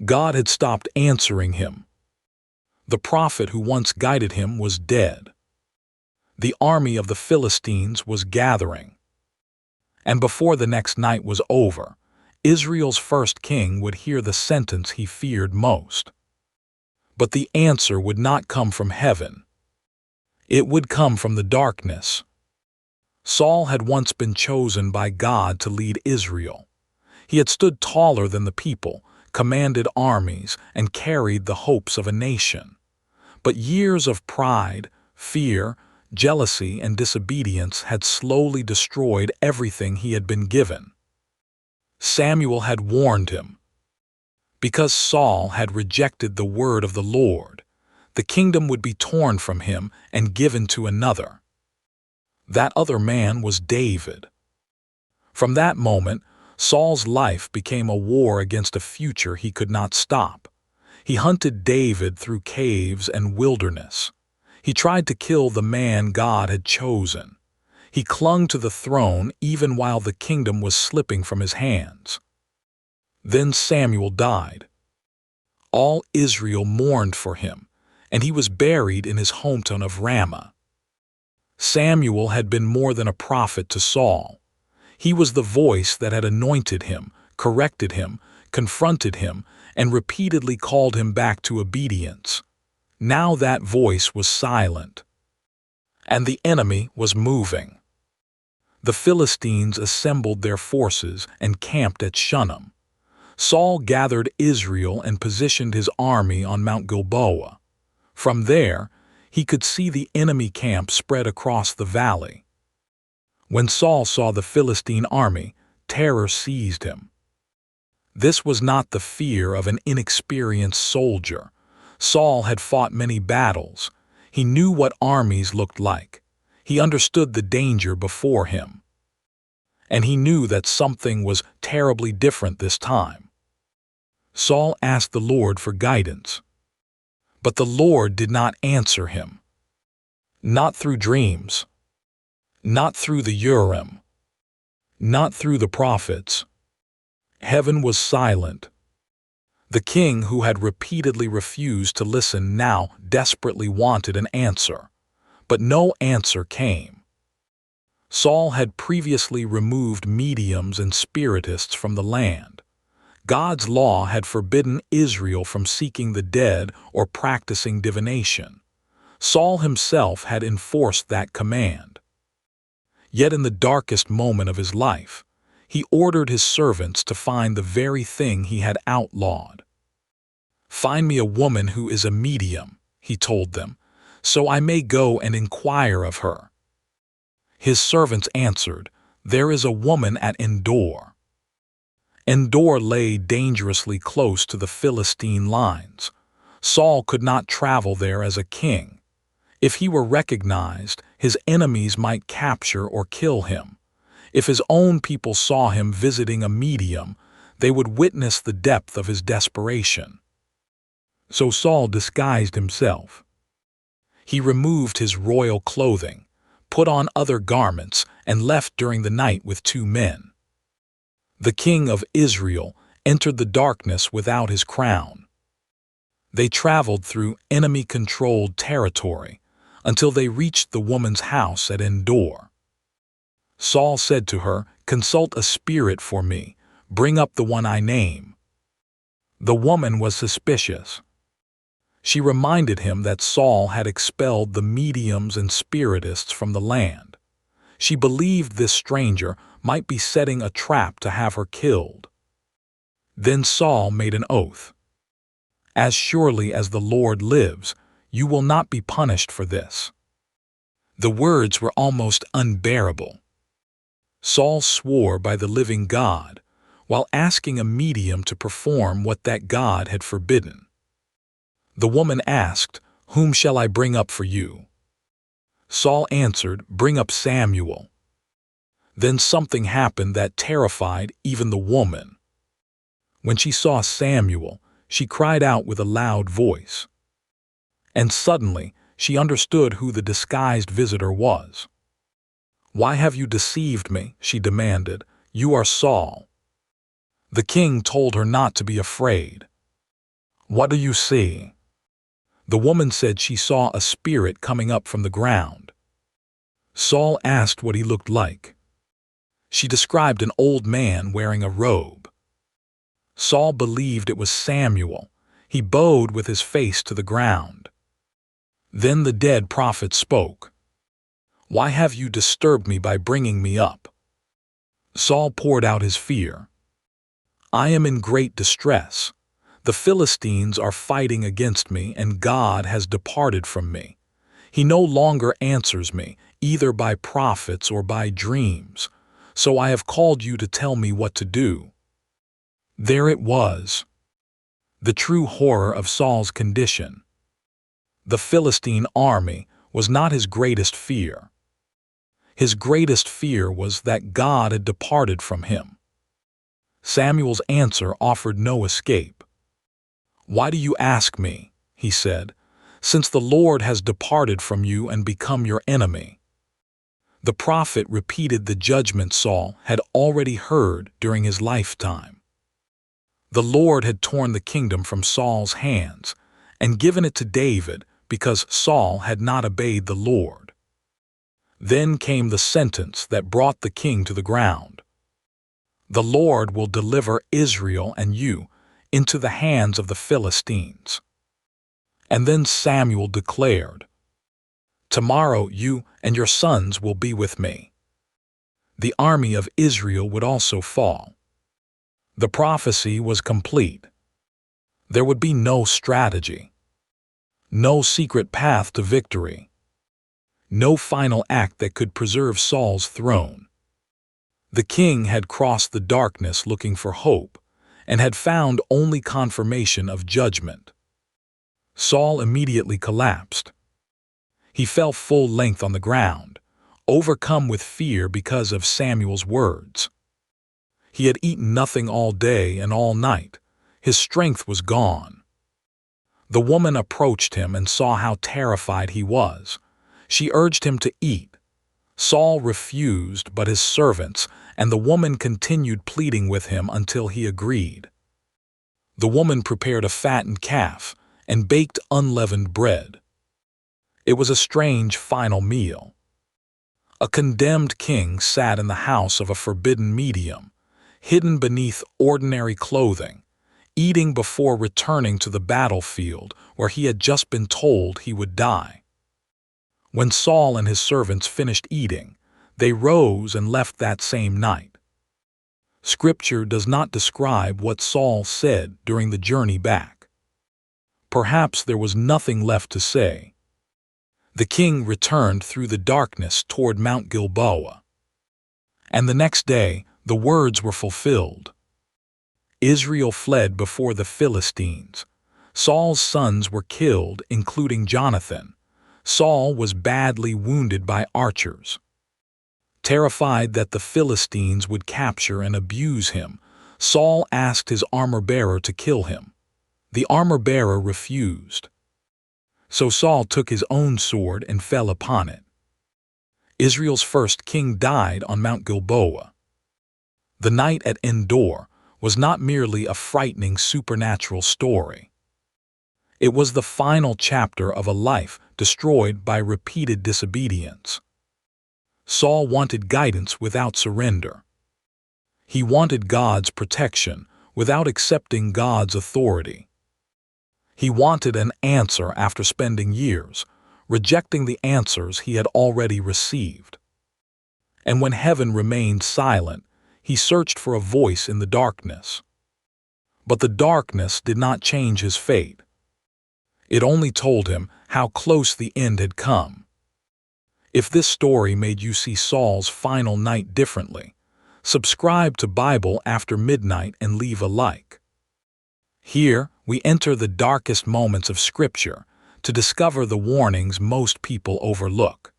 God had stopped answering him. The prophet who once guided him was dead. The army of the Philistines was gathering. And before the next night was over, Israel's first king would hear the sentence he feared most. But the answer would not come from heaven. It would come from the darkness. Saul had once been chosen by God to lead Israel. He had stood taller than the people, commanded armies, and carried the hopes of a nation. But years of pride, fear, jealousy, and disobedience had slowly destroyed everything he had been given. Samuel had warned him. Because Saul had rejected the word of the Lord, the kingdom would be torn from him and given to another. That other man was David. From that moment, Saul's life became a war against a future he could not stop. He hunted David through caves and wilderness. He tried to kill the man God had chosen. He clung to the throne even while the kingdom was slipping from his hands. Then Samuel died. All Israel mourned for him, and he was buried in his hometown of Ramah. Samuel had been more than a prophet to Saul. He was the voice that had anointed him, corrected him, confronted him, and repeatedly called him back to obedience. Now that voice was silent, and the enemy was moving. The Philistines assembled their forces and camped at Shunem. Saul gathered Israel and positioned his army on Mount Gilboa. From there, he could see the enemy camp spread across the valley. When Saul saw the Philistine army, terror seized him. This was not the fear of an inexperienced soldier. Saul had fought many battles. He knew what armies looked like. He understood the danger before him. And he knew that something was terribly different this time. Saul asked the Lord for guidance. But the Lord did not answer him. Not through dreams. Not through the Urim. Not through the prophets. Heaven was silent. The king who had repeatedly refused to listen now desperately wanted an answer. But no answer came. Saul had previously removed mediums and spiritists from the land. God's law had forbidden Israel from seeking the dead or practicing divination. Saul himself had enforced that command. Yet in the darkest moment of his life, he ordered his servants to find the very thing he had outlawed. "Find me a woman who is a medium," he told them, "so I may go and inquire of her." His servants answered, "There is a woman at Endor." Endor lay dangerously close to the Philistine lines. Saul could not travel there as a king. If he were recognized, his enemies might capture or kill him. If his own people saw him visiting a medium, they would witness the depth of his desperation. So Saul disguised himself. He removed his royal clothing, put on other garments, and left during the night with 2 men. The king of Israel entered the darkness without his crown. They traveled through enemy-controlled territory until they reached the woman's house at Endor. Saul said to her, "Consult a spirit for me. Bring up the one I name." The woman was suspicious. She reminded him that Saul had expelled the mediums and spiritists from the land. She believed this stranger might be setting a trap to have her killed. Then Saul made an oath. "As surely as the Lord lives, you will not be punished for this." The words were almost unbearable. Saul swore by the living God, while asking a medium to perform what that God had forbidden. The woman asked, "Whom shall I bring up for you?" Saul answered, "Bring up Samuel." Then something happened that terrified even the woman. When she saw Samuel, she cried out with a loud voice. And suddenly, she understood who the disguised visitor was. "Why have you deceived me?" she demanded. "You are Saul." The king told her not to be afraid. "What do you see?" The woman said she saw a spirit coming up from the ground. Saul asked what he looked like. She described an old man wearing a robe. Saul believed it was Samuel. He bowed with his face to the ground. Then the dead prophet spoke. "Why have you disturbed me by bringing me up?" Saul poured out his fear. "I am in great distress. The Philistines are fighting against me, and God has departed from me. He no longer answers me, either by prophets or by dreams. So I have called you to tell me what to do." There it was, the true horror of Saul's condition. The Philistine army was not his greatest fear. His greatest fear was that God had departed from him. Samuel's answer offered no escape. "Why do you ask me?" he said, "since the Lord has departed from you and become your enemy." The prophet repeated the judgment Saul had already heard during his lifetime. The Lord had torn the kingdom from Saul's hands and given it to David because Saul had not obeyed the Lord. Then came the sentence that brought the king to the ground. "The Lord will deliver Israel and you into the hands of the Philistines." And then Samuel declared, "Tomorrow you and your sons will be with me." The army of Israel would also fall. The prophecy was complete. There would be no strategy, no secret path to victory, no final act that could preserve Saul's throne. The king had crossed the darkness looking for hope and had found only confirmation of judgment. Saul immediately collapsed. He fell full length on the ground, overcome with fear because of Samuel's words. He had eaten nothing all day and all night. His strength was gone. The woman approached him and saw how terrified he was. She urged him to eat. Saul refused, but his servants and the woman continued pleading with him until he agreed. The woman prepared a fattened calf and baked unleavened bread. It was a strange final meal. A condemned king sat in the house of a forbidden medium, hidden beneath ordinary clothing, eating before returning to the battlefield where he had just been told he would die. When Saul and his servants finished eating, they rose and left that same night. Scripture does not describe what Saul said during the journey back. Perhaps there was nothing left to say. The king returned through the darkness toward Mount Gilboa. And the next day, the words were fulfilled. Israel fled before the Philistines. Saul's sons were killed, including Jonathan. Saul was badly wounded by archers. Terrified that the Philistines would capture and abuse him, Saul asked his armor-bearer to kill him. The armor-bearer refused. So Saul took his own sword and fell upon it. Israel's first king died on Mount Gilboa. The night at Endor was not merely a frightening supernatural story. It was the final chapter of a life destroyed by repeated disobedience. Saul wanted guidance without surrender. He wanted God's protection without accepting God's authority. He wanted an answer after spending years rejecting the answers he had already received. And when heaven remained silent, he searched for a voice in the darkness. But the darkness did not change his fate. It only told him how close the end had come. If this story made you see Saul's final night differently, subscribe to Bible After Midnight and leave a like. Here, we enter the darkest moments of Scripture to discover the warnings most people overlook.